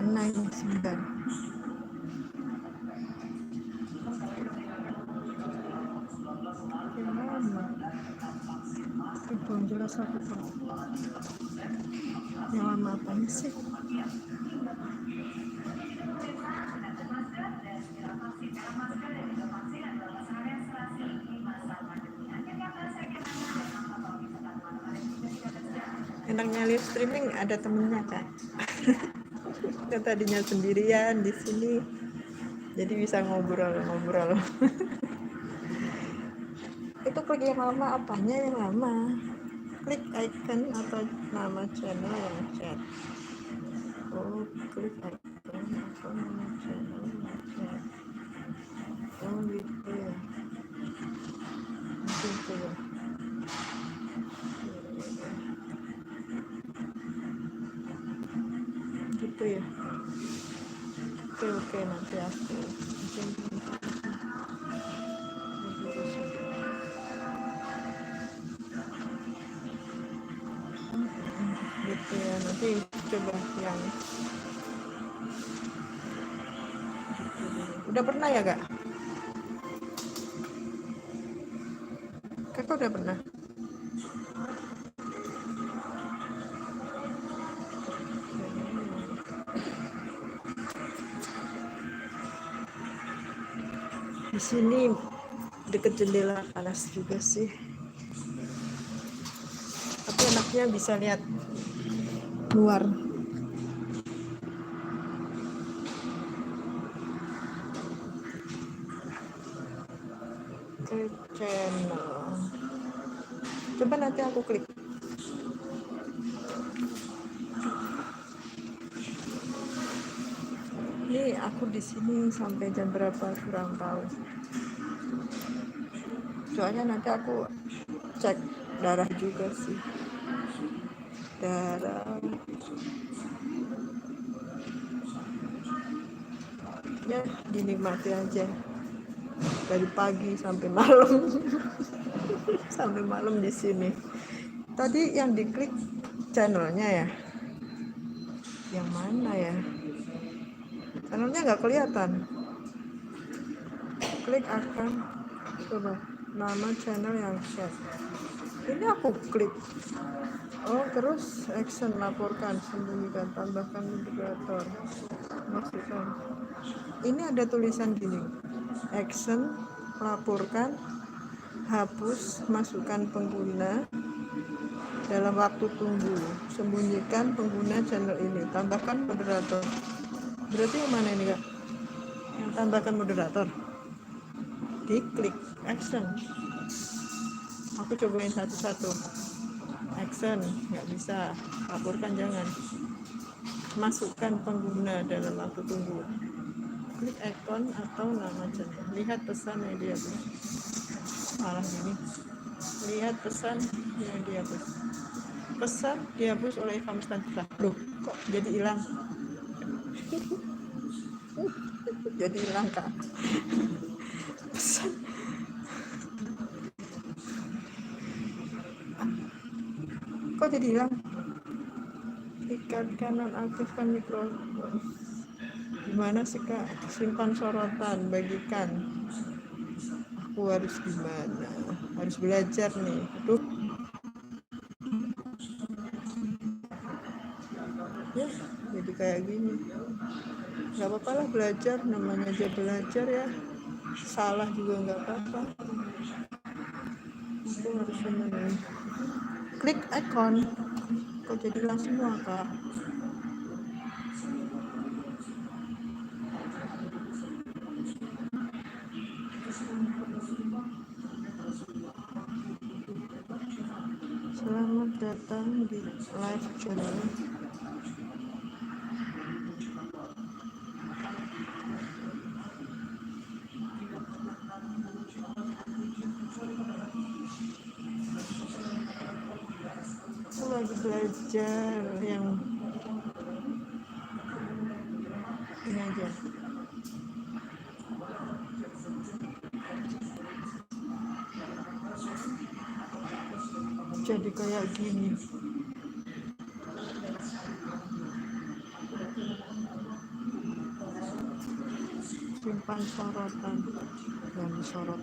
mana ini sebentar. Yang lama. Belum jelas aku tuh. Yang lama apanya sih? Enaknya live streaming ada temennya kan? Kan tadinya sendirian di sini, jadi bisa ngobrol-ngobrol. Itu klik yang lama apanya yang lama? Klik icon atau nama channel yang chat. Oh, klik icon atau nama channel yang chat. Oh gitu ya. Gitu ya. Gitu ya. Oke, nanti aku gitu ya, nanti coba yang udah pernah ya kak? Kakak udah pernah? Di sini deket jendela panas juga sih, tapi enaknya bisa lihat luar. Ke channel, coba nanti aku klik. Ini aku di sini sampai jam berapa kurang tahu, soalnya nanti aku cek darah juga sih, darah ya, dinikmati aja dari pagi sampai malam. Sampai malam di sini. Tadi yang diklik channelnya ya, yang mana ya, channelnya nggak kelihatan. Klik akan, coba nama channel yang chat, ini aku klik. Oh, terus action, laporkan, sembunyikan, tambahkan moderator, masukkan. Ini ada tulisan gini, action, laporkan, hapus, masukkan pengguna dalam waktu tunggu, sembunyikan pengguna channel ini, tambahkan moderator. Berarti yang mana ini kak? Yang tambahkan moderator, diklik action. Aku cobain satu-satu. Action, nggak bisa. Laporkan jangan. Masukkan pengguna dalam waktu tunggu. Klik icon atau nama channel. Lihat pesan yang dihapus. Malah gini. Lihat pesan yang dihapus. Pesan dihapus oleh kamu Mustafa. Loh, kok jadi hilang? Jadi hilang kak. Pesan. Kok jadi hilang? Ikatkan nonaktifkan mikrofon. Gimana sih kak? Simpan sorotan, bagikan. Aku harus gimana? Harus belajar nih. Aduh. Ya, jadi kayak gini. Gak apa-apa lah belajar, namanya aja belajar ya. Salah juga gak apa-apa. Aku harus benerin. Klik icon. Kok jadi hilang semua kak? Selamat datang di live channel. Aku lagi belajar yang ini aja. Jadi kayak gini. simpan sorotan yang disorot